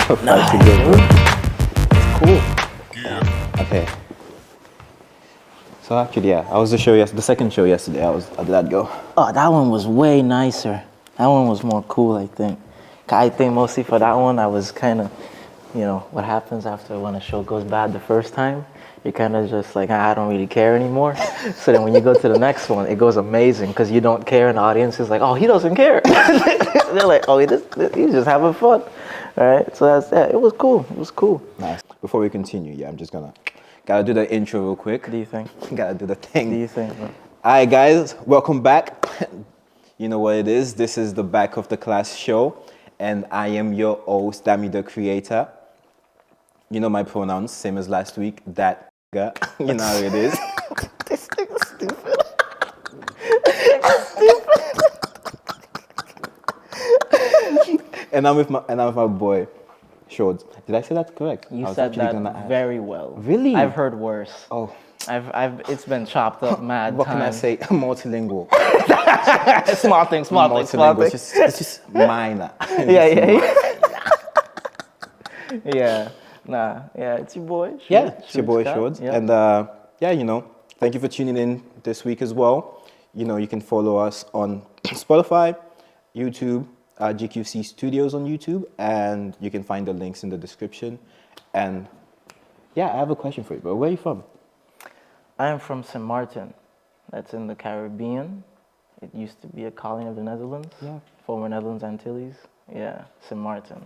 Nice. It's cool. Okay. So actually, yeah, I was the second show yesterday. How did that go? Oh, that one was way nicer. That one was more cool, I think. I think mostly for that one, I was kind of, what happens after when a show goes bad the first time? You're kind of just like, I don't really care anymore. So then when you go to the next one, it goes amazing because you don't care, and the audience is like, oh, he doesn't care. They're like, oh, he's just having fun. All right, so it was cool. It was cool. Nice. Before we continue, yeah, I'm just gotta do the intro real quick. What do you think? Gotta do the thing. What do you think? All right, guys, welcome back. You know what it is. This is the Back of the Class show, and I am your host, Dami the Creator. You know my pronouns, same as last week. That guy. You know how it is. This nigga's stupid. And I'm with my boy, Sjoerd. Did I say that correct? You said that very well. Really? I've heard worse. Oh. It's been chopped up mad What times. can I say? Multilingual. Small things. It's just minor. Yeah. Yeah. Nah. Yeah. It's your boy. It's your boy Scott. Sjoerd. Yep. And thank you for tuning in this week as well. You can follow us on Spotify, YouTube, GQC Studios on YouTube, and you can find the links in the description. And yeah, I have a question for you, bro. Where are you from? I am from St. Martin. That's in the Caribbean. It used to be a colony of the Netherlands. Yeah. Former Netherlands Antilles. Yeah. St. Martin.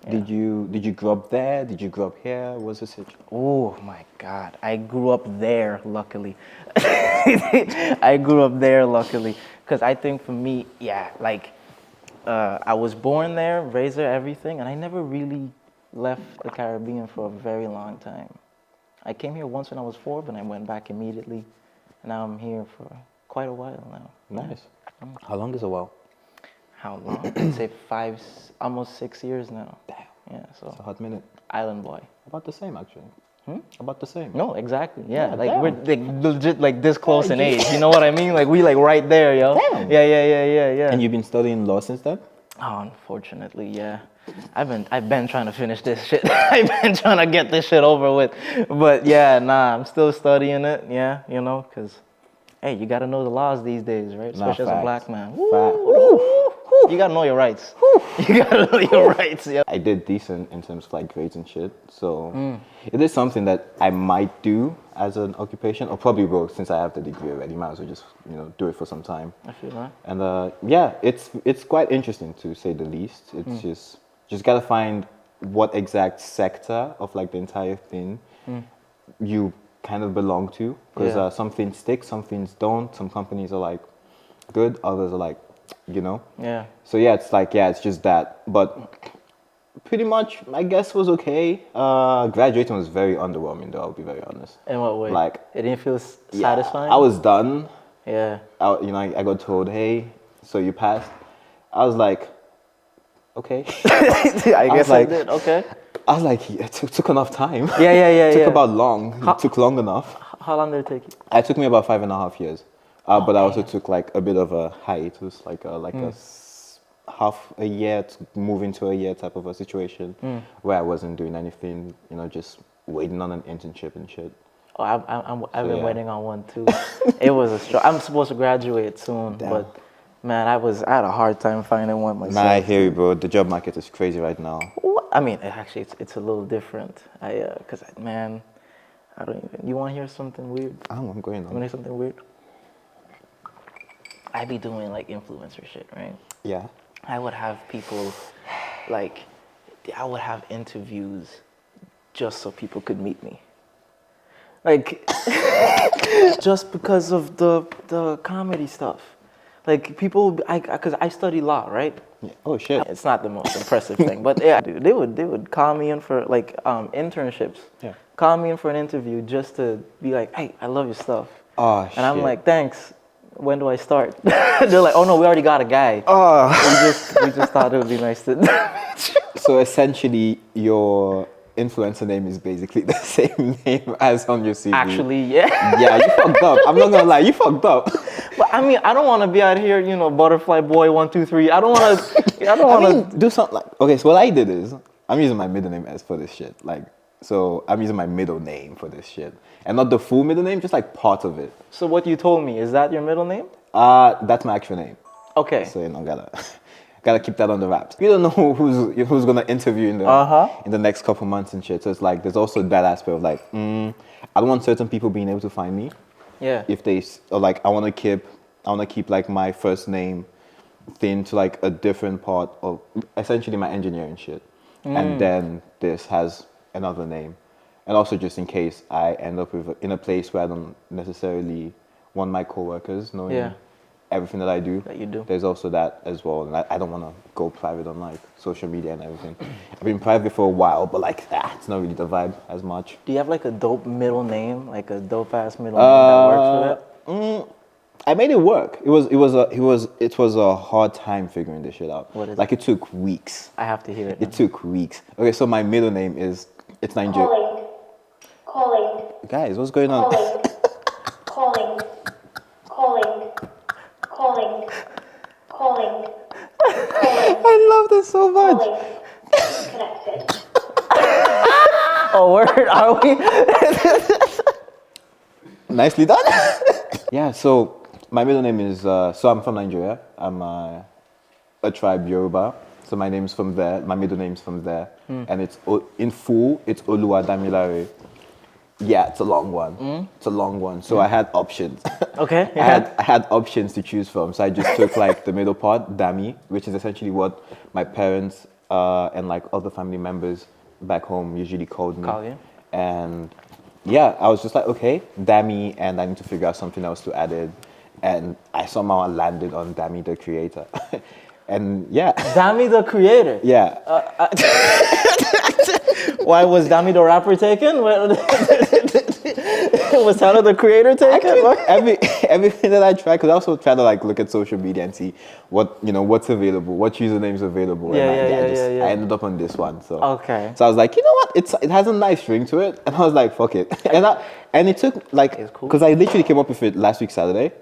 Yeah. Did you grow up there? Did you grow up here? What's the situation? Oh my God. I grew up there, luckily. I grew up there, luckily. Because I think for me, I was born there, raised there, everything, and I never really left the Caribbean for a very long time. I came here once when I was 4, but I went back immediately. And now I'm here for quite a while now. Nice. How long is a while? How long? I'd say almost 6 years now. Damn. Yeah, so. It's a hot minute. Island boy. About the same, actually. About the same. No, exactly. Yeah, damn. we're legit this close in age. You know what I mean? Like we right there, yo. Damn. Yeah. And you've been studying law since then? Oh, unfortunately, yeah. I've been trying to finish this shit. I've been trying to get this shit over with. But yeah, I'm still studying it. Yeah, because hey, you gotta know the laws these days, right? Especially as a black man. You gotta know your rights. You gotta know your rights. Yeah. I did decent in terms of grades and shit. So it is something that I might do as an occupation, or probably will, since I have the degree already. Might as well just do it for some time. I feel that. And it's quite interesting to say the least. It's just gotta find what exact sector of the entire thing you kind of belong to, because some things stick, some things don't. Some companies are good, others are Yeah. So yeah, it's just that. But pretty much, I guess, was okay. Graduating was very underwhelming, though. I'll be very honest. In what way? It didn't feel satisfying. I was done. Yeah. I got told, hey, so you passed. I was like, okay. I guess I did. Okay. I was like, it took enough time. Yeah. It took about long. It took long enough. How long did it take you? It took me about 5.5 years. But I also took a bit of a hiatus, half a year to move into a year type of a situation where I wasn't doing anything, just waiting on an internship and shit. Oh, I've been waiting on one too. It was a struggle. I'm supposed to graduate soon, but man, I had a hard time finding one myself. Nah, I hear you, bro. The job market is crazy right now. I mean, actually, it's a little different. I don't even. You want to hear something weird? I'm going on. You want to hear something weird? I be doing influencer shit, right? Yeah. I would have people, I would have interviews just so people could meet me. Just because of the comedy stuff. People, because I study law, right? Yeah. Oh shit. It's not the most impressive thing, but yeah, dude, they would call me in for internships. Yeah. Call me in for an interview just to be like, hey, I love your stuff. Oh shit. And I'm like, thanks. When do I start? They're like, oh no, we already got a guy. Oh. We just thought it would be nice to. So essentially, your influencer name is basically the same name as on your CV. Actually, yeah. Yeah, you fucked up. I'm not gonna lie, you fucked up. But I mean, I don't want to be out here, butterfly boy 1 2 3. I don't want to. do something okay. So what I did is I'm using my middle name as for this shit. Like, so I'm using my middle name for this shit, and not the full middle name, just like part of it. So what you told me, is that your middle name? That's my actual name. Okay. So gotta keep that on the wraps. You don't know who's gonna interview in the next couple months and shit. So it's like there's also that aspect of like, I don't want certain people being able to find me. Yeah. If they or like I wanna keep like my first name thing to like a different part of essentially my engineering shit, and then this has another name, and also just in case I end up in a place where I don't necessarily want my coworkers knowing everything that I do. That you do. There's also that as well, and I don't want to go private on like social media and everything. I've been private for a while, but like it's not really the vibe as much. Do you have like a dope middle name, like a dope ass middle name that works for that? I made it work. It was a hard time figuring this shit out. What is it took weeks. I have to hear it. It took weeks. Okay, so my middle name it's Nigerian. Calling. Guys, what's going on? Calling. I love this so much. Connected. Oh, word, are we? Nicely done. Yeah, so my middle name is, so I'm from Nigeria. I'm a tribe Yoruba. So my name's from there. My middle name's from there. And it's, in full, it's Oluwadamilare. Yeah, it's a long one. It's a long one. So I had options. Okay. I had options to choose from. So I just took like the middle part, Dami, which is essentially what my parents and like other family members back home usually called me. Call you? And yeah, I was just like, okay, Dami, and I need to figure out something else to add in. And I somehow landed on Dami the creator. And yeah. Dami the creator? Yeah. Why was Dami the rapper taken? Was Tyler the creator taken? Everything that I tried, because I also try to like look at social media and see what's available, what usernames available. I ended up on this one. So okay. So I was like, you know what? It has a nice ring to it, and I was like, fuck it. And it took like, because I literally came up with it last week Saturday,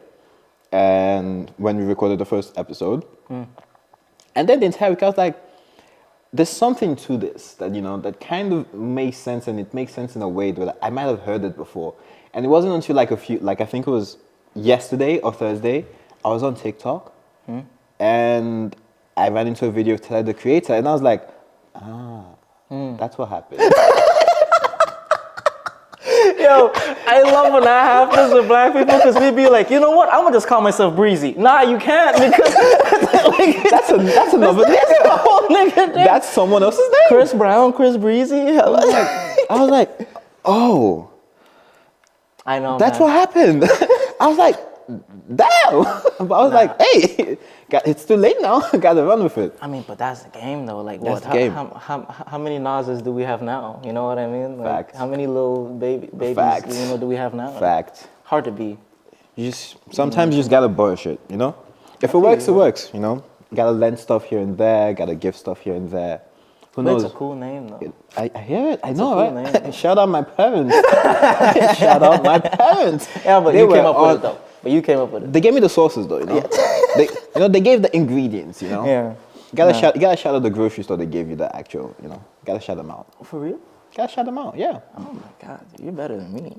and when we recorded the first episode, and then the entire week I was like, there's something to this that, that kind of makes sense, and it makes sense in a way that I might have heard it before. And it wasn't until I think it was yesterday or Thursday, I was on TikTok and I ran into a video of TheHague the creator, and I was like, that's what happened. Yo, I love when that happens with black people, because we be like, you know what? I'm gonna just call myself Breezy. Nah, you can't, because like, that's another nigga. That's someone else's name. Chris Brown, Chris Breezy. I was like, oh, I know. That's what happened. I was like, damn. But I was like, hey, it's too late now. Gotta run with it. I mean, but that's the game, though. Like, that's what? The game. How many Nas's do we have now? You know what I mean? Like, Fact. How many little babies do we have now? Fact. Hard to be. Sometimes you just gotta borrow shit. If it works, it works. You gotta lend stuff here and there. Gotta give stuff here and there. Who knows? It's a cool name, though. I hear it. I know, cool right? Shout out my parents. Shout out my parents. Yeah, but you came up with it, though. But you came up with it. They gave me the sauces, though. They gave the ingredients. Yeah. You gotta shout out the grocery store. They gave you the actual. Gotta shout them out. For real? Gotta shout them out. Yeah. Oh my God, you're better than me.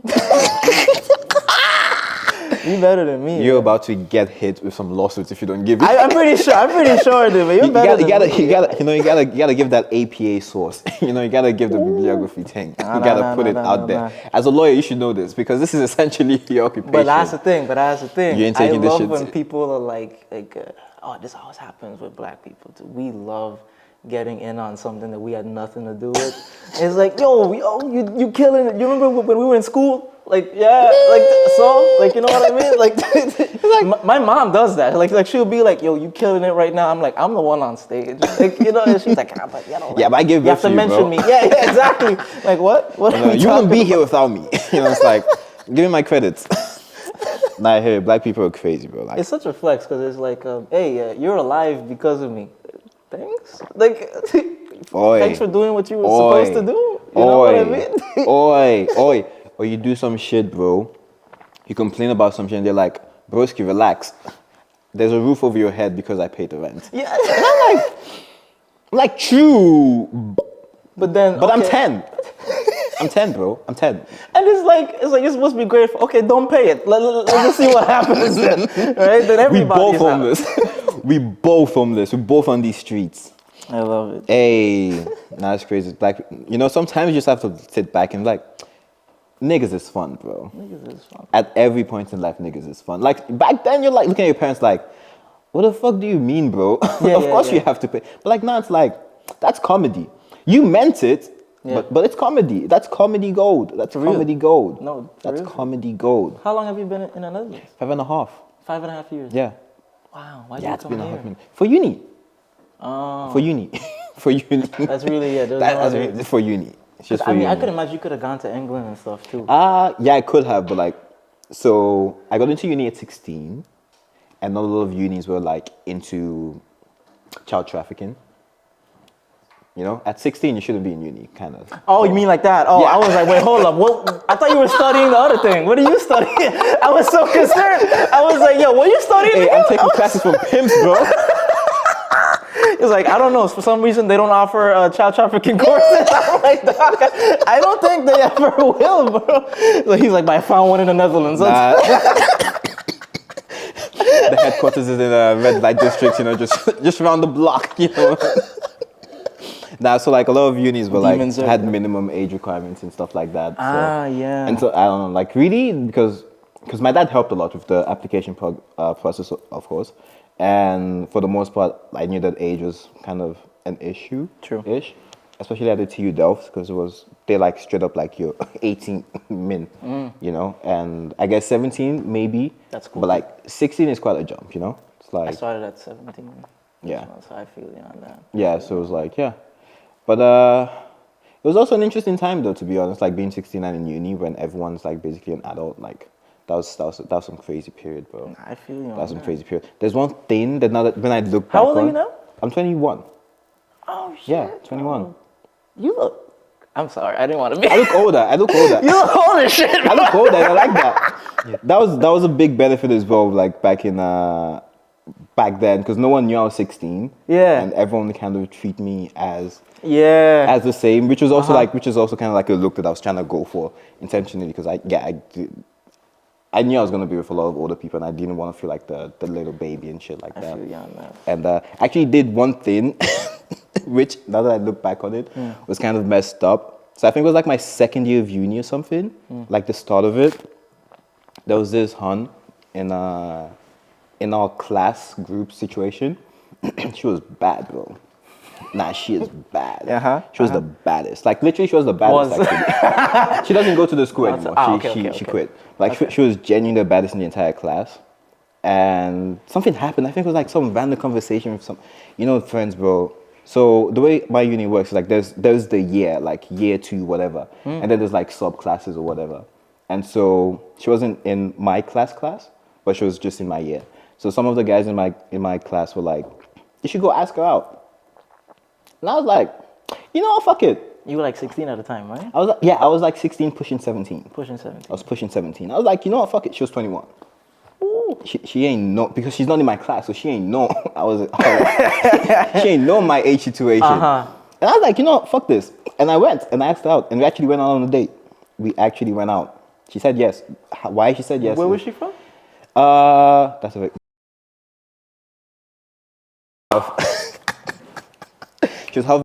You're better than me. You're about to get hit with some lawsuits if you don't give it. I'm pretty sure, dude. But you're better than me. You gotta give that APA source. You gotta give the bibliography thing. You gotta put it out there. As a lawyer, you should know this, because this is essentially your occupation. But that's the thing. You ain't taking this shit. I love when people are like, oh, this always happens with black people too. We love getting in on something that we had nothing to do with. It's like, yo, you killing it. You remember when we were in school? Like, yeah, like, so, like, you know what I mean? Like, my mom does that. Like, she'll be like, yo, you killing it right now. I'm like, I'm the one on stage. Like, and she's like, but but I give you have to mention me. Yeah, exactly. Like, what? You wouldn't be here without me. It's like, give me my credits. Nah, I hear it. Black people are crazy, bro. Like, it's such a flex, because it's like, hey, you're alive because of me. Thanks. Like, thanks for doing what you were supposed to do. You know what I mean? Or you do some shit, bro. You complain about some shit, and they're like, broski, relax. There's a roof over your head because I paid the rent. Yeah. And I'm like, true. But then, But I'm okay. 10. I'm 10, bro. I'm 10. And it's like you're supposed to be grateful. Okay, don't pay it. Let's just see what happens then, right? Then We both everybody's out. homeless. We both homeless. We're both on these streets. I love it. Hey, that's crazy. Like, you know, sometimes you just have to sit back and like, niggas is fun, bro. Niggas is fun. At every point in life, niggas is fun. Like, back then, you're like looking at your parents like, what the fuck do you mean, bro? Of course you have to pay. But like now it's like, that's comedy. You meant it, but it's comedy. That's comedy gold. That's comedy gold. No, that's comedy gold. How long have you been in the Netherlands? 5.5. 5.5 years. Yeah. Wow. Why did Yeah, you it's come been a hot here? minute. For uni. Oh. For uni. For uni. That's really That's really for uni. It's just for I mean, uni. I could imagine you could have gone to England and stuff too. Yeah, I could have, but like, so I got into uni at 16, and not a lot of unis were like into child trafficking. You know, at 16 you shouldn't be in uni, kind of. Oh, you mean like that? Oh, Yeah. I was like, wait, hold up. What? I thought you were studying the other thing. What are you studying? I was so concerned. I was like, yo, what are you studying? Hey, I'm taking classes from pimps, bro. It's like, I don't know. For some reason, they don't offer child trafficking courses. I'm like, dog, I don't think they ever will, bro. So he's like, but I found one in the Netherlands. Nah. The headquarters is in a red light district, you know, just around the block, you know. Nah, so like a lot of unis were like had minimum age requirements and stuff like that. So. Yeah. And so I don't know, like really because my dad helped a lot with the application process, of course, and for the most part, I knew that age was kind of an issue. True-ish, especially at the TU Delft because they like straight up like you're 18 min, you know, and I guess 17 maybe. That's cool. But like 16 is quite a jump, you know. It's like I started at 17. Yeah. So I feel you on that. Yeah, so it was like but it was also an interesting time though, to be honest, like being 16 and in uni when everyone's like basically an adult, like that was some crazy period, bro. I feel you on that. That was some crazy period. There's one thing that now that when I look back How old are you now? I'm 21. Oh shit. Yeah, 21. You look. I'm sorry, I didn't want to be. I look older. You look old as shit. I look older. I like that. That was a big benefit as well. Like back then, because no one knew I was 16. Yeah. And everyone kind of treat me as the same, which was also kind of like a look that I was trying to go for intentionally because I knew I was gonna be with a lot of older people and I didn't want to feel like the little baby and shit like that. I feel you on that. And actually did one thing, which now that I look back on it, was kind of messed up. So I think it was like my second year of uni or something, like the start of it. There was this hun in our class group situation. She was bad, bro. Nah, she is bad. She was the baddest. Like literally, she was the baddest. Actually. She doesn't go to the school anymore. She quit. Like she was genuinely the baddest in the entire class. And something happened. I think it was like some random conversation with some, friends, bro. So the way my uni works is like there's the year, like year 2, whatever, and then there's like sub classes or whatever. And so she wasn't in my class, but she was just in my year. So some of the guys in my class were like, "You should go ask her out." And I was like, you know what, fuck it. You were like 16 at the time, right? I was like 16, pushing 17. Pushing 17. I was pushing 17. I was like, you know what, fuck it. She was 21. Ooh. She ain't know, because she's not in my class, so she ain't know. She ain't know my age situation. And I was like, you know what, fuck this. And I went and I asked her out, and we actually went out on a date. We actually went out. She said yes. Why she said yes? Where was she from? That's a bit. She was half.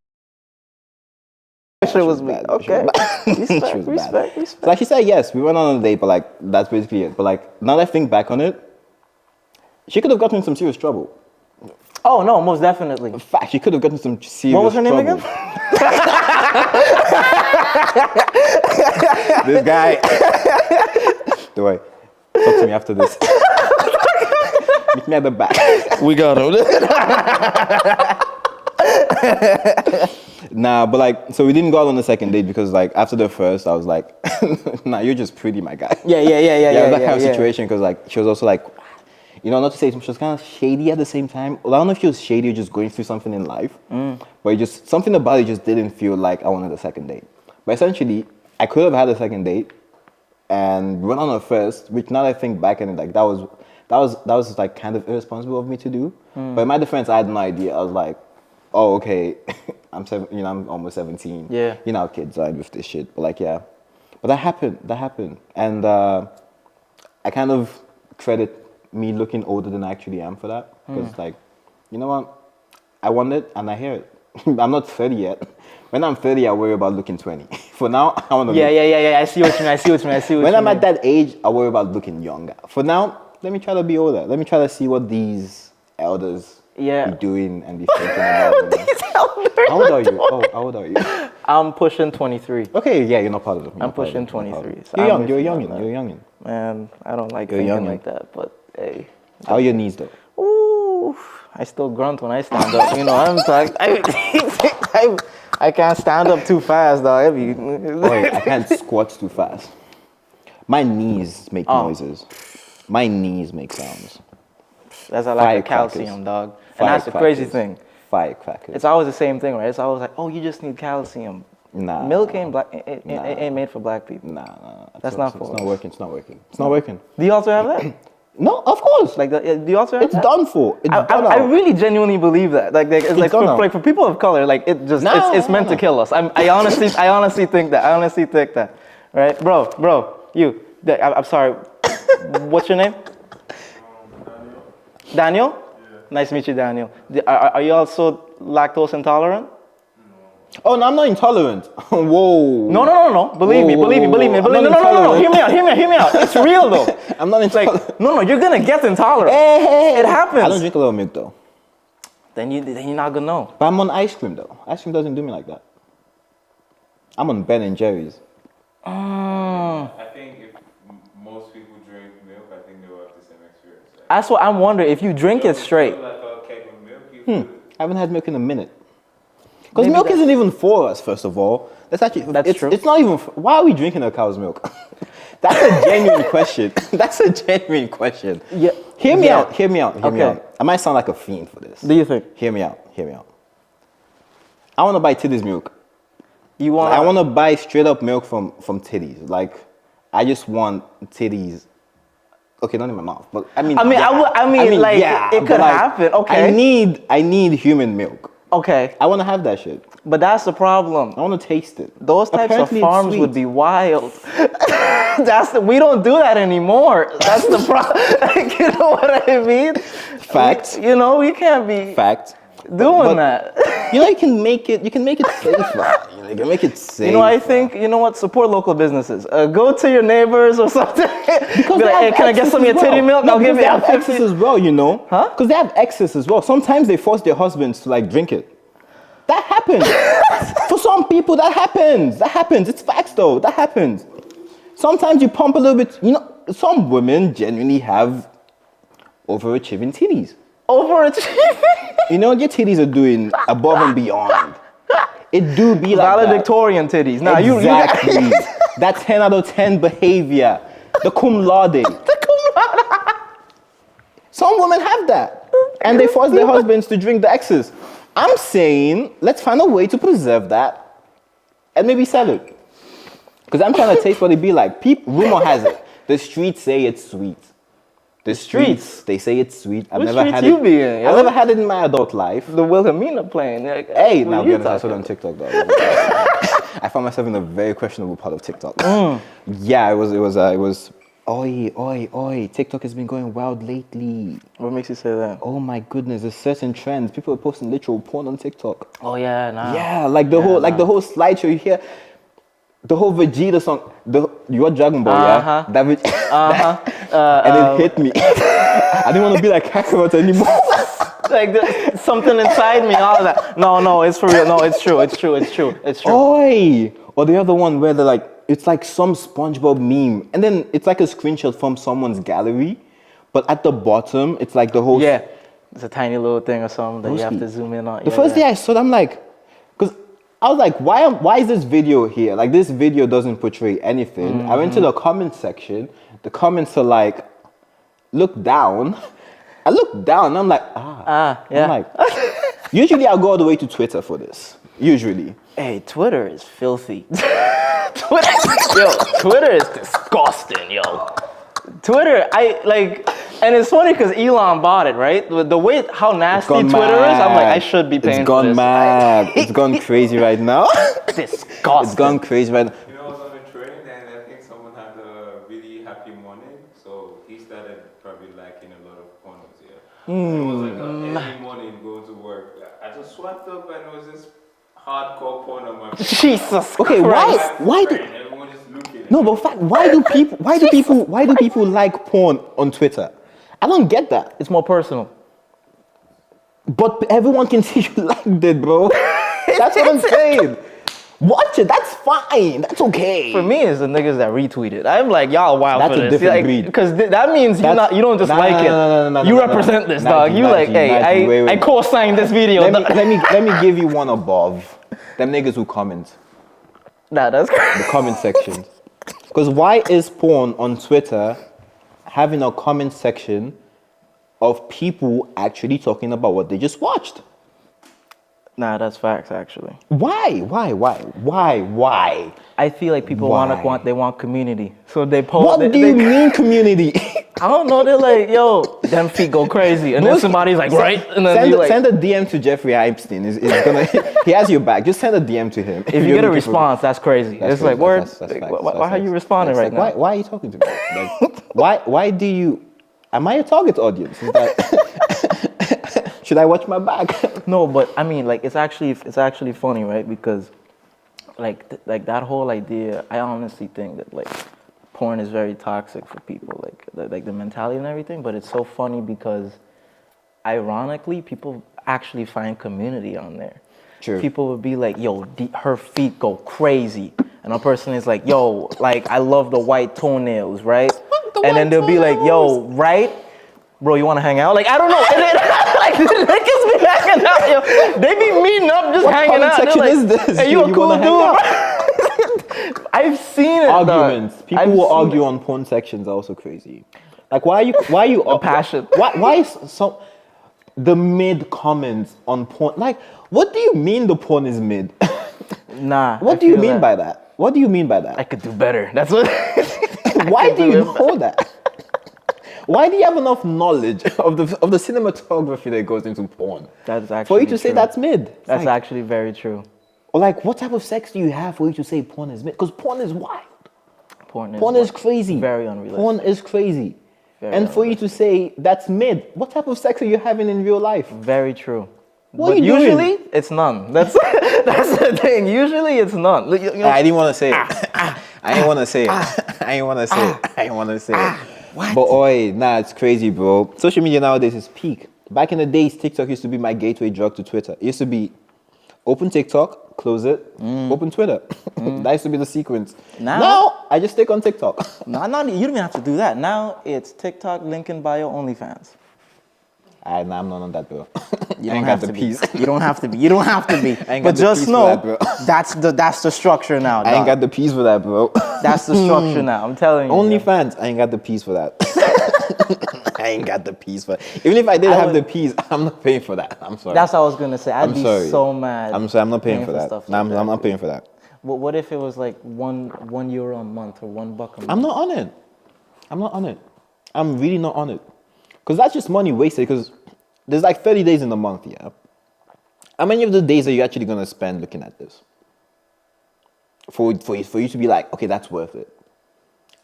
She was bad. Okay. Respect. So like she said yes, we went on a date, but like that's basically it. But like now that I think back on it, she could have gotten in some serious trouble. Oh no, most definitely. In fact, she could have gotten some serious trouble. What was her name again? This guy. Don't worry. Talk to me after this. Meet me at the back. We got him. Nah, but like, so we didn't go out on the second date because like after the first, I was like, nah, you're just pretty, my guy. Yeah. That kind of situation because like she was also like, not to say she was kind of shady at the same time. Well, I don't know if she was shady or just going through something in life, but something about it just didn't feel like I wanted a second date. But essentially, I could have had a second date and went on a first, which now that I think back on it, like that was like kind of irresponsible of me to do. But in my defense, I had no idea. I was like, oh, okay, I'm almost 17. Yeah. You know how kids are with this shit. But like, yeah. But that happened. And I kind of credit me looking older than I actually am for that. Because like, you know what? I want it and I hear it. I'm not 30 yet. When I'm 30, I worry about looking 20. For now, I want to Yeah. I see what you mean. When I'm at that age, I worry about looking younger. For now, let me try to be older. Let me try to see what these elders be doing and be thinking about. These elders. How old are you? Oh, how old are you? I'm pushing 23. Okay, yeah, you're not part of them. I'm pushing 23. So You're I'm young. You're a with you on youngin. that. You're a youngin. Man, I don't like You're thinking youngin. like that, but hey. How are your knees though? Ooh, I still grunt when I stand up. You know, I'm like, I can't stand up too fast, though. Wait, I can't squat too fast. My knees make noises. My knees make sounds. That's a lack of Firecrackers. calcium, dog. And that's the crazy thing. Firecrackers. It's always the same thing, right? It's always like, oh, you just need calcium. Nah. Milk ain't black. It ain't made for black people. Nah. That's not for It's us. not working. It's not working. It's not working. Do you also have that? No, of course. Like, do you also have It's that? done for. It's done I out. really genuinely believe that. It's like done out. for people of color, like it's meant to kill us. I honestly think that. Right, bro, you. I'm sorry. What's your name? Daniel. Yeah. Nice to meet you, Daniel. Are you also lactose intolerant? Oh no, I'm not intolerant. Whoa. No. Believe me. No. Hear me out. It's real though. I'm not intolerant. Like, no, you're gonna get intolerant. Hey. It happens. I don't drink a lot of milk though. Then you're not gonna know. But I'm on ice cream though. Ice cream doesn't do me like that. I'm on Ben and Jerry's. I think if most people drink milk, I think they will have the same experience. That's what I'm wondering. If you drink it straight. Like a cake with milk, I haven't had milk in a minute. Because Maybe milk that's- isn't even for us, first of all. That's true. It's not even. Why are we drinking a cow's milk? That's a genuine question. That's a genuine question. Yeah. Hear me Yeah. out. Hear me out. I might sound like a fiend for this. Do you think? Hear me out. I want to buy Titty's milk. You want? I want to buy straight up milk from Titty's. Like, I just want Titty's. Okay, not in my mouth, but I mean. It could happen. Okay. I need human milk. Okay. I want to have that shit. But that's the problem. I want to taste it. Those types Apparently of it's farms sweet. would be wild. We don't do that anymore. That's the problem. Like, you know what I mean? Fact. We can't be Fact. doing that. You can make it safer. You can make it safe. I think, support local businesses. Go to your neighbors or something. Because Be like, hey, can I get some of your titty milk? I'll give you they have 50. excess as well, Huh? Because they have excess as well. Sometimes they force their husbands to drink it. That happens. For some people, that happens. It's facts though. That happens. Sometimes you pump a little bit. Some women genuinely have overachieving titties. Overachieving? Your titties are doing above and beyond. It do be like Valedictorian titties. Now exactly. That 10 out of 10 behavior. The cum laude. Some women have that. And they force their husbands to drink the excess. I'm saying, let's find a way to preserve that and maybe sell it. Because I'm trying to taste what it be like. Rumor has it. The streets say it's sweet. The streets, they say it's sweet. I've Which never had streets you it. be in, yo? I've never had it in my adult life. The Wilhelmina plane. Hey, now you I saw it on TikTok though. I found myself in a very questionable part of TikTok. Yeah, it was. Oi. TikTok has been going wild lately. What makes you say that? Oh my goodness, there's certain trends. People are posting literal porn on TikTok. Oh yeah, nah. Yeah, the whole slideshow you hear. The whole Vegeta song, you watch Dragon Ball, yeah? And it hit me. I didn't want to be like Kakarot anymore. Something inside me, all of that. No, it's for real. No, it's true. Oi! Or the other one where it's like some SpongeBob meme, and then it's like a screenshot from someone's gallery, but at the bottom, it's like the whole... Yeah, it's a tiny little thing or something that you have to zoom in on. The first day I saw it, I'm like... Because I was like, why is this video here? This video doesn't portray anything. I went to the comment section. The comments are like, look down. I look down and I'm like, yeah. I'm like, usually I'll go all the way to Twitter for this. Usually. Hey, Twitter is filthy. Twitter is disgusting, yo. Twitter, And it's funny because Elon bought it, right? The way how nasty gone Twitter is, I'm like, I mad. should be paying It's for gone this. mad. It's gone crazy right now. Disgusting. It's gone crazy right now. You know, I was on a train and I think someone had a really happy morning, so he started probably liking a lot of pornos here. It was like every morning going to work. I just swiped up and it was this hardcore porn on my phone. Jesus. Okay, Christ. why do? Everyone just looking. No, but fact, why do people like porn on Twitter? I don't get that. It's more personal. But everyone can see you liked it, bro. That's what I'm saying. Watch it. That's fine. That's okay. For me, it's the niggas that retweet it. I'm like, y'all wild That's for a this. different breed. Because that means you don't just like it. You represent this, dog. You like, hey, I co-signed this video. Let me give you one above. Them niggas who comment. Nah, that's The comment section. Because why is porn on Twitter having a comment section of people actually talking about what they just watched? Nah, that's facts, actually. Why? I feel like people Why? they want community. So they post. What do you mean community? I don't know. They're like, yo, them feet go crazy, and then somebody's like, right, and then Send a DM to Jeffrey Epstein. He has your back. Just send a DM to him. if you get a response, that's crazy. That's it's like, crazy. word. That's Like, facts. why are you responding It's right like, now? Why are you talking to me? Like, why do you? Am I a target audience? Is that, should I watch my back? No, but I mean, like, it's actually funny, right? Because, like that whole idea, I honestly think that like, porn is very toxic for people, like the mentality and everything. But it's so funny because, ironically, people actually find community on there. True. People would be like, yo, her feet go crazy, and a person is like, yo, like I love the white toenails, right? And then they'll be like, yo, right? Bro, you want to hang out? Like, I don't know. And then, like, the niggas be hanging out, yo. They be meeting up, just hanging out. What They're like, is this? hey, you a cool wanna hang out? dude? I've seen it. Arguments. Dog. People I've who seen argue it. on porn sections are also crazy. Like, why are you The passion. Why is the mid comments on porn? Like, what do you mean the porn is mid? Nah. What do you mean by that? What do you mean by that? I could do better. That's what. Why do you know that? Why do you have enough knowledge of the cinematography that goes into porn? That's actually for you to say true. that's mid. That's like, actually very true. or like, what type of sex do you have for you to say porn is mid? Because porn is wild. Porn is crazy. Very unrealistic. Porn is crazy. Very and for you to say that's mid, what type of sex are you having in real life? Very true. What but are you usually doing? it's none. That's the thing. Usually it's none. You know, I didn't want to say it. I didn't want to say it. I didn't want to say it. I didn't want to say it. What? But oi, nah, it's crazy, bro. Social media nowadays is peak. Back in the days, TikTok used to be my gateway drug to Twitter. It used to be open TikTok, close it, open Twitter. That used to be the sequence. Now I just stick on TikTok. No, you don't even have to do that. Now it's TikTok, link in bio, OnlyFans. Nah, I'm not on that, bro. You I don't ain't have got to the be. peas. You don't have to be. You don't have to be. ain't got But the just peas for know that, bro. that's the structure now. I ain't dog. got the peas for that, bro. That's the structure now. I'm telling you. OnlyFans, I ain't got the peas for that. I ain't got the peas for that. Even if I did have the peas, I'm not paying for that. I'm sorry. That's what I was gonna say. I'd I'm be sorry. so mad. I'm sorry, I'm not paying for that. stuff Nah, like I'm that. not paying for that. What if it was like one euro a month or $1 a month? I'm not on it. I'm not on it. I'm really not on it. Because that's just money wasted. Because there's like 30 days in a month, yeah? How many of the days are you actually going to spend looking at this? For you to be like, okay, that's worth it.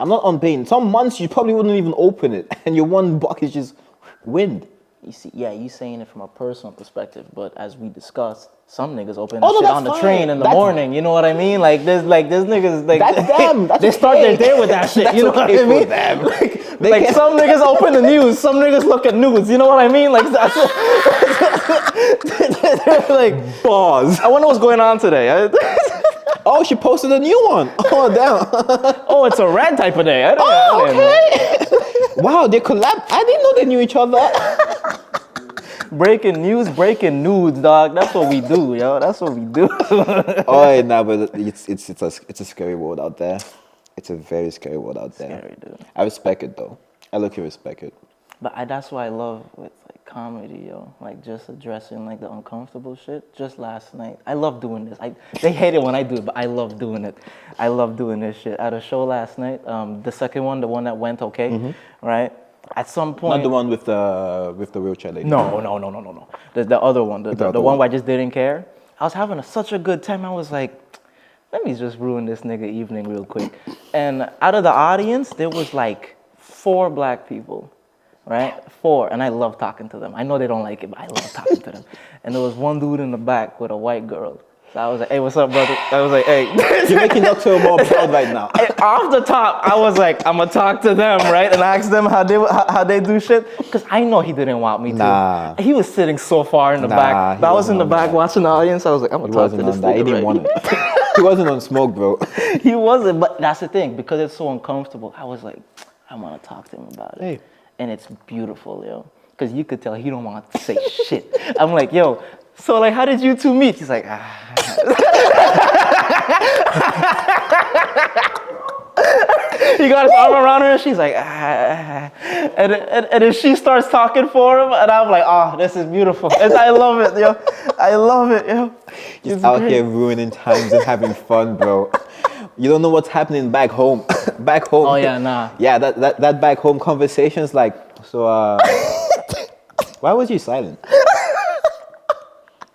I'm not on paying. Some months you probably wouldn't even open it. And your $1 is just wind. You see, yeah, you saying it from a personal perspective, but as we discussed, some niggas open Oh, that no, shit that's on the fine. train in the That's- morning. You know what I mean? Like there's niggas like That's them. That's they start okay. their day with that shit. That's You know okay what I for mean? them. Like can't- some niggas open the news, some niggas look at news. You know what I mean? Like that's they're like, Pause. I wonder what's going on today. Oh, she posted a new one. Oh, damn. Oh, it's a red type of day. Oh, okay. Wow, they collab. I didn't know they knew each other. Breaking news, breaking nudes, dog. That's what we do, yo. That's what we do. Oh, nah, but it's a scary world out there. It's a very scary world out there. Scary, dude. I respect it though. I look, you respect it. But that's what I love with like comedy, yo. Like just addressing like the uncomfortable shit. Just last night, I love doing this. They hate it when I do it, but I love doing it. I love doing this shit. At a show last night, the second one, the one that went okay, right? At some point, Not the one with the wheelchair lady. no. The other one, the other one one. where I just didn't care. I was having such a good time. I was like, let me just ruin this nigga evening real quick. And out of the audience, there was like 4 black people, right? 4, and I love talking to them. I know they don't like it, but I love talking to them. And there was one dude in the back with a white girl. So I was like, hey, what's up, brother? I was like, hey. You're making Dr. more proud right now. Off the top, I was like, I'm gonna talk to them, right? And ask them how they do shit. Because I know he didn't want me to. Nah. He was sitting so far in the Nah, back. he But I was in the wasn't back on that. watching the audience. I was like, I'm gonna He talk to wasn't this on that. He nigga didn't right want it. He wasn't on smoke, bro. He wasn't, but that's the thing. Because it's so uncomfortable, I was like, I want to talk to him about it. Hey. And it's beautiful, yo. Because you could tell he don't want to say shit. I'm like, yo, so like, how did you two meet? He's like, He got his arm around her and she's like, And then she starts talking for him and I'm like, oh, this is beautiful. And I love it, yo. I love it, yo. Just It's out great. here ruining times and having fun, bro. You don't know what's happening back home. Back home. Oh, yeah, nah. Yeah, that back home conversation's like, so why was you silent?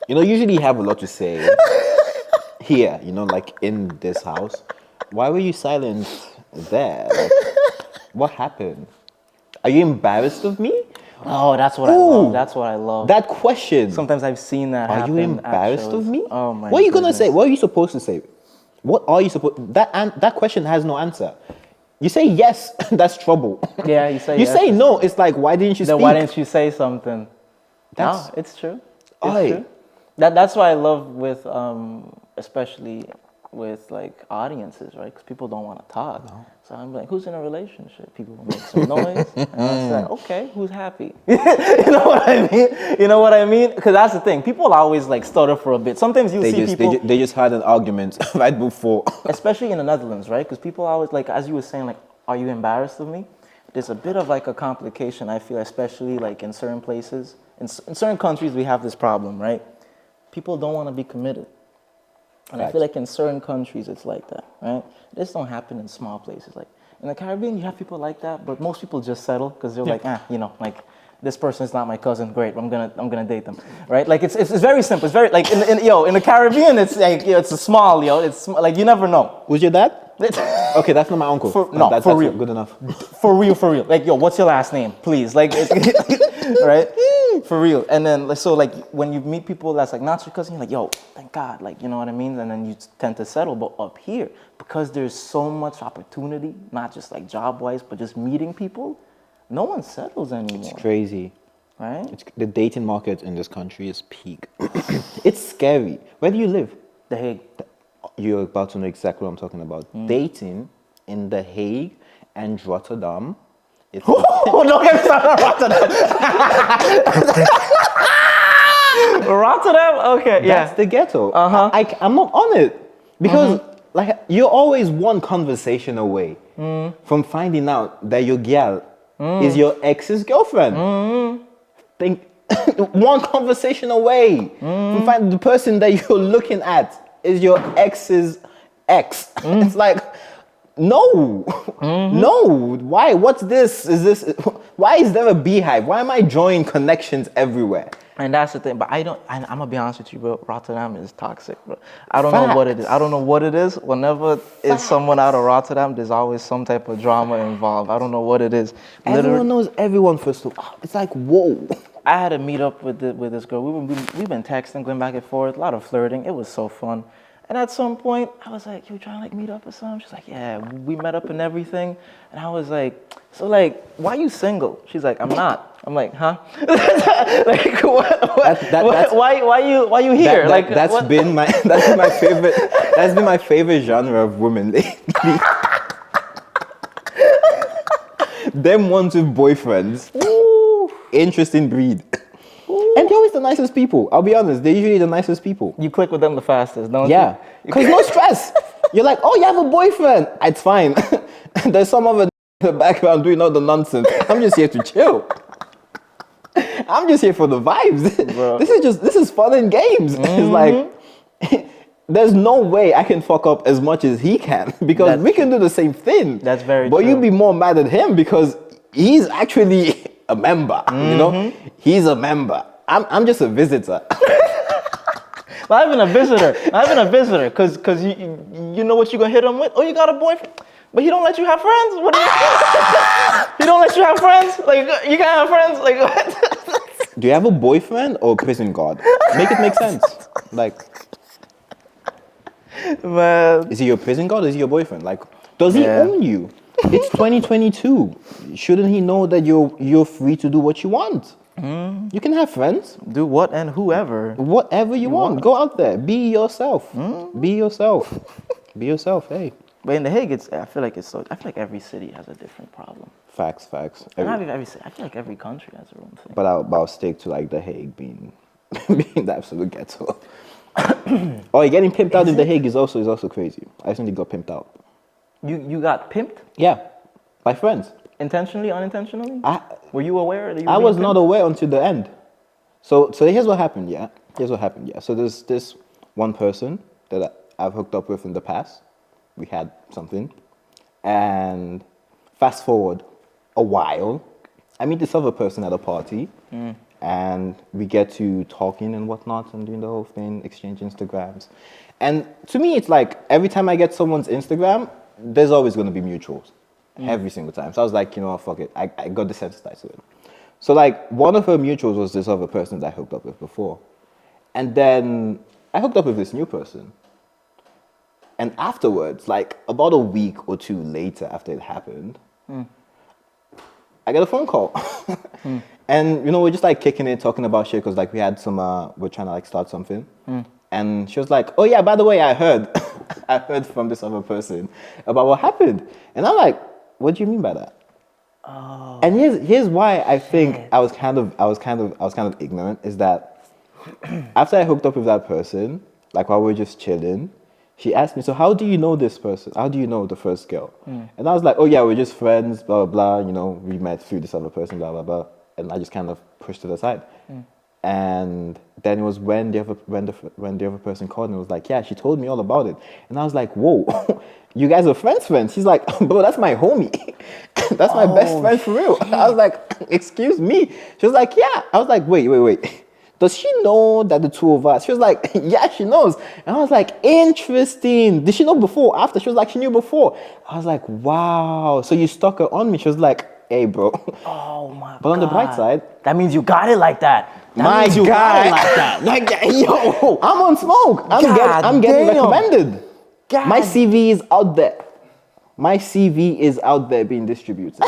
You know, usually you have a lot to say here, you know, like in this house. Why were you silent there? Like, what happened? Are you embarrassed of me? Oh, that's what I love. That's what I love. That question. Sometimes I've seen that Are happen. you at embarrassed shows. of me? Oh my What are you gonna goodness. say? What are you supposed to say? What are you supposed? That question has no answer. You say yes, that's trouble. Yeah, you say You yes. say no, it's like why didn't you Then speak? why didn't you say something? That's- No, it's true. It's Aye. true. That's what I love with, especially with like audiences, right? Because people don't want to talk. So I'm like, who's in a relationship? People will make some noise, and I say, okay, who's happy? You know what I mean? You know what I mean? Because that's the thing. People always like stutter for a bit. Sometimes you see people, they just had an argument right before. especially in the Netherlands, right? Because people always like, as you were saying, like, are you embarrassed of me? There's a bit of like a complication, I feel, especially like in certain places. In certain countries, we have this problem, right? People don't want to be committed. And I feel like in certain countries, it's like that, right? This don't happen in small places. Like in the Caribbean, you have people like that, but most people just settle because they're like, you know, like this person is not my cousin. Great, I'm gonna date them, right? Like it's very simple. It's very like in the Caribbean, it's like it's a small, it's like you never know. Was your dad? Okay, that's not my uncle. That's real. good enough. For real. Like, yo, what's your last name, please? Like, right? For real. And then, so like, when you meet people that's like not your cousin, you're like, yo, thank God, like, you know what I mean? And then you tend to settle. But up here, because there's so much opportunity, not just like job-wise, but just meeting people, no one settles anymore. It's crazy. Right? The dating market in this country is peak. It's scary. Where do you live? TheHague. You're about to know exactly what I'm talking about. Dating in TheHague and Rotterdam. It's Oh, don't get me started on Rotterdam. Rotterdam? Okay, yeah. That's the ghetto. Uh-huh. I'm not on it because like you're always one conversation away from finding out that your gal is your ex's girlfriend. Think one conversation away from finding the person that you're looking at is your ex's ex. It's like no, no. Why? What's this? Is this? Why is there a beehive? Why am I drawing connections everywhere? And that's the thing, but I'm gonna be honest with you, bro. Rotterdam is toxic, bro. I don't know what it is. I don't know what it is. Whenever it's someone out of Rotterdam, there's always some type of drama involved. I don't know what it is. Everyone knows everyone first of all. It's like whoa. I had a meet up with this girl. We've been texting, going back and forth, a lot of flirting. It was so fun. And at some point, I was like, you trying to like meet up or something? She's like, yeah, we met up and everything. And I was like, so like, why you single? She's like, I'm not. I'm like, huh? Like, why you here? That's been my favorite. That's been my favorite genre of women lately. Them ones with boyfriends. Ooh, interesting breed. And they're always the nicest people. I'll be honest, they're usually the nicest people. You click with them the fastest, don't you? Yeah, because no stress. You're like, oh, you have a boyfriend. It's fine. There's some other in the background doing all the nonsense. I'm just here to chill. I'm just here for the vibes. Bro. This is fun and games. It's like, there's no way I can fuck up as much as he can because we can do the same thing. That's very But true. you'd be more mad at him because he's actually a member, you know? He's a member. I'm just a visitor. Not even a visitor, cause you know what you gonna hit him with? Oh, you got a boyfriend, but he don't let you have friends. What do you? He don't let you have friends. Like you can't have friends. Like what? Do you have a boyfriend or a prison guard? Make it make sense. Like, Man, is he your prison guard or is he your boyfriend? Like, does he Yeah. own you? It's 2022. Shouldn't he know that you're free to do what you want? You can have friends. do what and whoever. Whatever you want. Go out there. Be yourself. Be yourself. Be yourself. Hey. But in The Hague, I feel like every city has a different problem. Facts. Not even every city. I feel like every country has their own thing. But I'll stick to like The Hague being being the absolute ghetto. Oh, getting pimped out in The Hague is also crazy. I recently got pimped out. You got pimped Yeah, by friends. intentionally, unintentionally? I Were you aware that you were I being was pimped? not aware until the end. So here's what happened. Yeah, So there's this one person that I've hooked up with in the past. We had something, and fast forward a while, I meet this other person at a party, and we get to talking and whatnot and doing the whole thing, exchange Instagrams. And to me, it's like every time I get someone's Instagram, there's always going to be mutuals. Every single time. So I was like, you know what, fuck it. I got desensitized to it. So like one of her mutuals was this other person that I hooked up with before. And then I hooked up with this new person. And afterwards, like about a week or two later after it happened, I get a phone call. And, you know, we're just like kicking it, talking about shit, because like we had some, we're trying to like start something. And she was like, oh yeah, by the way, I heard, I heard from this other person about what happened. And I'm like, what do you mean by that? Oh. And here's why I think I was kind of ignorant, is that after I hooked up with that person, like while we were just chilling, she asked me, so how do you know this person? How do you know the first girl? And I was like, oh yeah, we're just friends, blah, blah, blah. You know, we met through this other person, blah, blah, blah. And I just kind of pushed it aside. And then it was when the other person called and was like, yeah, she told me all about it. And I was like, whoa, you guys are friends. She's like, bro, that's my homie. That's my best friend for real. I was like, excuse me. She was like, yeah. I was like, wait. Does she know that the two of us? She was like, yeah, she knows. And I was like, interesting. Did she know before? After? She was like, she knew before. I was like, wow. So you stuck her on me. She was like, hey, bro. Oh my god. But on the bright side, that means you got it like that. my means you got it guy, like that. like, yo, I'm on smoke. I'm getting damn. recommended. God. My CV is out there. My CV is out there being distributed.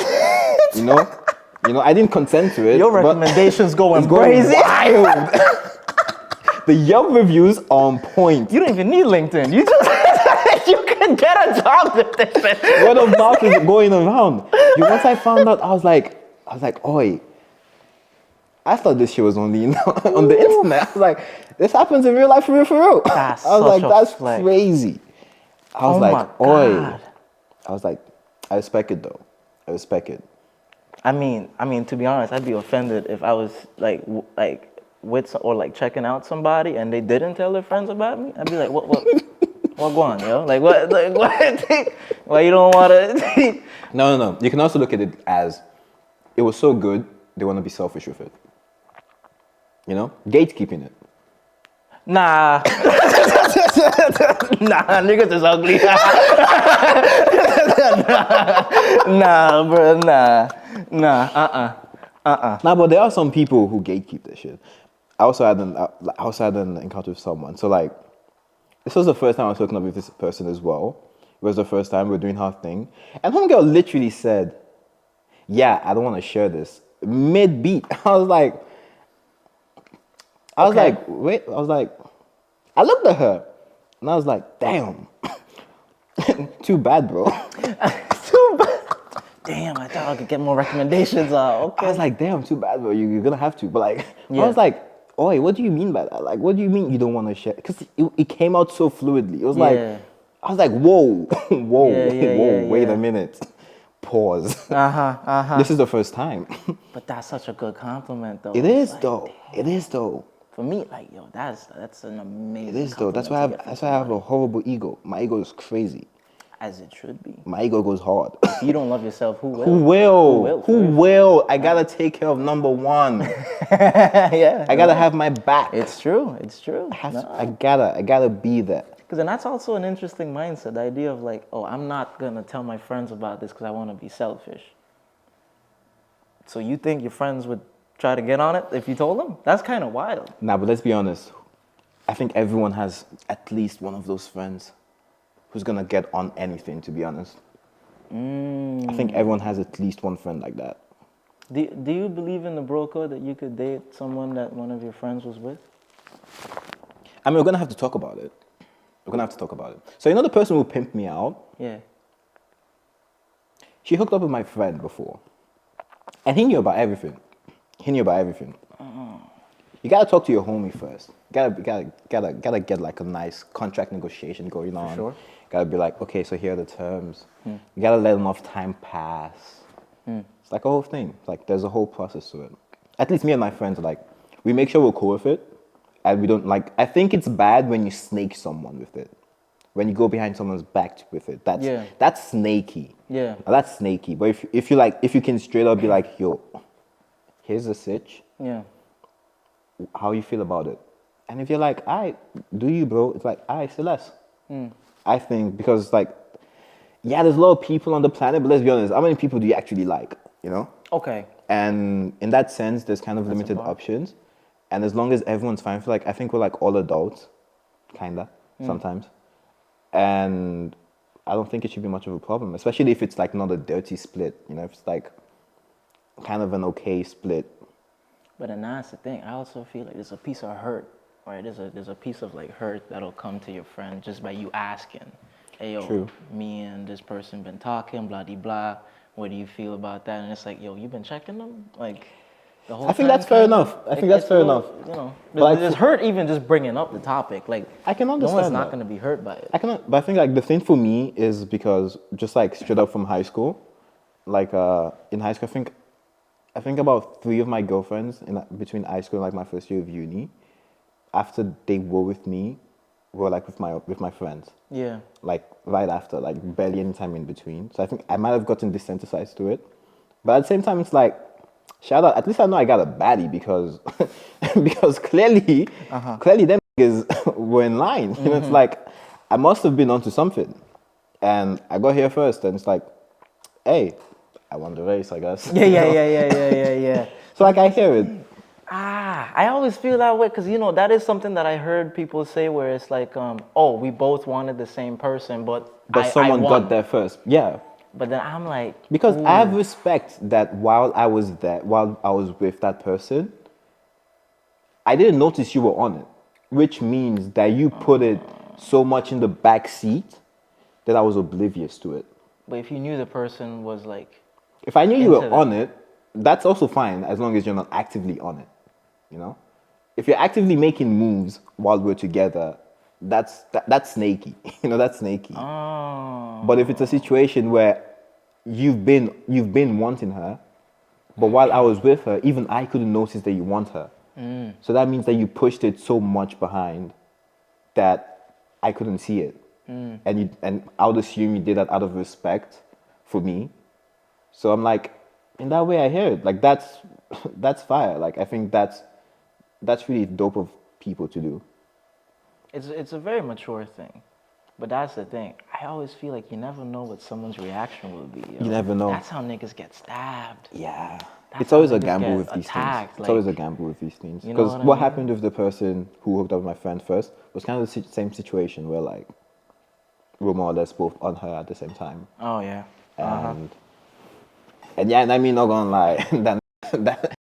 you know, I didn't consent to it. Your but recommendations going it's going crazy. wild. The Yelp reviews on point. You don't even need LinkedIn. You just you can get a job with this. Word of mouth is going around. Once I found out, I was like, oi. I thought this shit was only on the internet. I was like, this happens in real life for real. That's I was like, such a that's flex. crazy. I was Oh like, my oi. God. I was like, I respect it though. I respect it. I mean, to be honest, I'd be offended if I was like with or like checking out somebody and they didn't tell their friends about me. I'd be like, what going, yo? Like what? Why you don't want to? No. You can also look at it as, it was so good, they want to be selfish with it. You know, gatekeeping it. Nah. Nah, niggas is ugly. Nah, bro, nah. Nah, but there are some people who gatekeep this shit. I also had an encounter with someone. So like, this was the first time I was hooking up with this person as well. It was the first time we were doing our thing. And homegirl literally said, yeah, I don't want to share this. Mid-beat. I was like, wait. I looked at her. And I was like, damn. Too bad, bro. Too bad. Damn, I thought I could get more recommendations. Okay. I was like, damn, too bad, bro. You're going to have to. But like, Yeah. I was like, oi, what do you mean by that? Like, what do you mean you don't want to share? Because it came out so fluidly. It was like, I was like, whoa, wait a minute. Pause. This is the first time. But that's such a good compliment, though. It It's is, like, though. It is, though. For me, like, yo, that's an amazing. It is, though. That's why I have a horrible ego. My ego is crazy. As it should be. My ego goes hard. If you don't love yourself, who will? Who will? Who will? Who will? I gotta take care of number one. Yeah. I gotta have my back. It's true. It's true. I gotta be there. Because then that's also an interesting mindset. The idea of like, oh, I'm not gonna tell my friends about this because I want to be selfish. So you think your friends would try to get on it if you told them? That's kind of wild. Nah, but let's be honest. I think everyone has at least one of those friends who's gonna get on anything, to be honest. I think everyone has at least one friend like that. Do you believe in the bro code that you could date someone that one of your friends was with? I mean, we're gonna have to talk about it. We're gonna have to talk about it. So you know the person who pimped me out? Yeah. She hooked up with my friend before. And he knew about everything. You gotta talk to your homie first. Gotta get like a nice contract negotiation going on. sure. Gotta be like, okay, so here are the terms. You gotta let enough time pass. It's like a whole thing. Like there's a whole process to it. At least me and my friends are like, we make sure we're cool with it. And we don't like, I think it's bad when you snake someone with it. When you go behind someone's back with it. That's snaky. Yeah. Now, that's snaky. But if you can straight up be like, yo, here's the sitch. Yeah. How you feel about it? And if you're like, do you, bro? It's like, say less. I think because like, yeah, there's a lot of people on the planet, but let's be honest, how many people do you actually like? You know? Okay. And in that sense, there's kind of limited options. And as long as everyone's fine, for like, I think we're like all adults, kinda, sometimes. And I don't think it should be much of a problem, especially if it's like not a dirty split. You know, if it's like kind of an okay split. But then that's the thing. I also feel like there's a piece of hurt, right? There's a piece of like hurt that'll come to your friend just by you asking. Hey, yo, True. me and this person been talking, blah, de blah. What do you feel about that? And it's like, yo, you been checking them? Like, the whole I think time that's fair kinda? enough. I think Like, that's it's fair a little, enough. You know, But like, there's hurt even just bringing up the topic. Like, I can no one's understand not that. going to be hurt by it. But I think like the thing for me is because just like straight up from high school, like in high school, I think about 3 of my girlfriends between high school and like my first year of uni, after they were with me, were like with my friends. Yeah. Like right after, like barely any time in between. So I think I might have gotten desensitized to it. But at the same time, it's like, shout out, at least I know I got a baddie because because clearly them niggas were in line. You know, it's like I must have been onto something. And I got here first and it's like, hey, I won the race, I guess. Yeah. So like I hear it. I always feel that way because, you know, that is something that I heard people say where it's like, oh, we both wanted the same person, but Someone I won. got there first. Yeah. But then I'm like... Because ooh. I have respect that while I was with that person, I didn't notice you were on it. Which means that you put it so much in the back seat that I was oblivious to it. But if you knew the person was like... If I knew you were into on it, that's also fine as long as you're not actively on it. You know? If you're actively making moves while we're together, that's snaky. You know, that's snaky. Oh. But if it's a situation where you've been wanting her, but while I was with her, even I couldn't notice that you want her. So that means that you pushed it so much behind that I couldn't see it. And I would assume you did that out of respect for me. So I'm like, in that way I hear it. Like that's fire. Like I think that's really dope of people to do. It's a very mature thing. But that's the thing. I always feel like you never know what someone's reaction will be. You never know. That's how niggas get stabbed. Yeah. That's It's always how a niggas gamble get with these attacked, things. It's like- always a gamble with these things. You know Because what I what mean? happened with the person who hooked up with my friend first was kind of the same situation where like we're more or less both on her at the same time. Oh, yeah. And yeah, and I mean, not gonna lie, that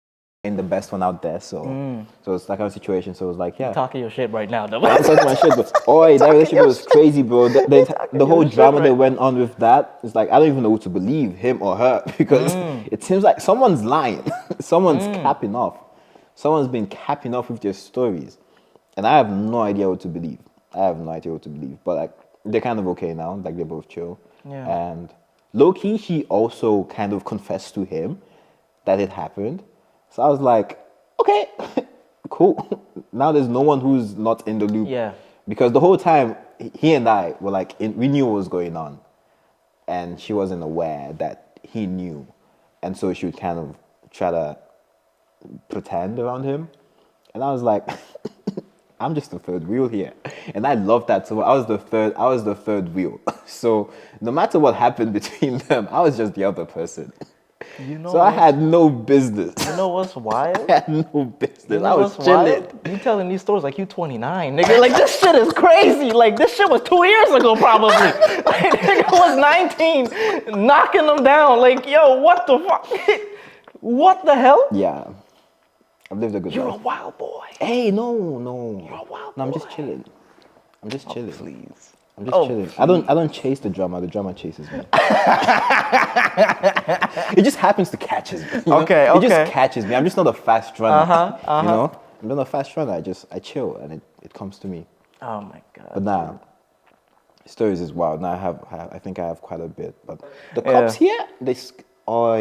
ain't the best one out there. So it's that kind of situation. So it was like, yeah. Talking your shit right now, though. I'm talking my shit, but that relationship was crazy, bro. The whole drama that went on with that, it's like I don't even know who to believe, him or her, because it seems like someone's lying, someone's capping off, someone's been capping off with their stories, and I have no idea what to believe. But like they're kind of okay now, like they're both chill, and low key, she also kind of confessed to him that it happened. So I was like, okay. Cool. Now there's no one who's not in the loop. Yeah. Because the whole time, he and I were like, we knew what was going on. and she wasn't aware that he knew, and so she would kind of try to pretend around him, and I was like, I'm just the third wheel here, and I love that. So I was the third wheel. So no matter what happened between them, I was just the other person. You know So I had no business. You know what's wild? I had no business. You know I was what's chilling. wild? You telling these stories like you 29, nigga. Like this shit is crazy. Like this shit was 2 years ago probably. Like nigga was 19, knocking them down. Like yo, what the fuck? What the hell? Yeah, I've lived a good You're a life. wild boy. Hey, no. You're a wild No, I'm boy. just chilling. I'm just chilling. Please. I'm just chilling. I don't chase the drama. The drama chases me. It just happens to catch me. You know? Okay, It just okay. catches me. I'm just not a fast runner. Uh-huh. You know, I'm not a fast runner. I chill and it comes to me. Oh my god. But now, stories is wild. Now I think I have quite a bit. But the Yeah. cops here, oh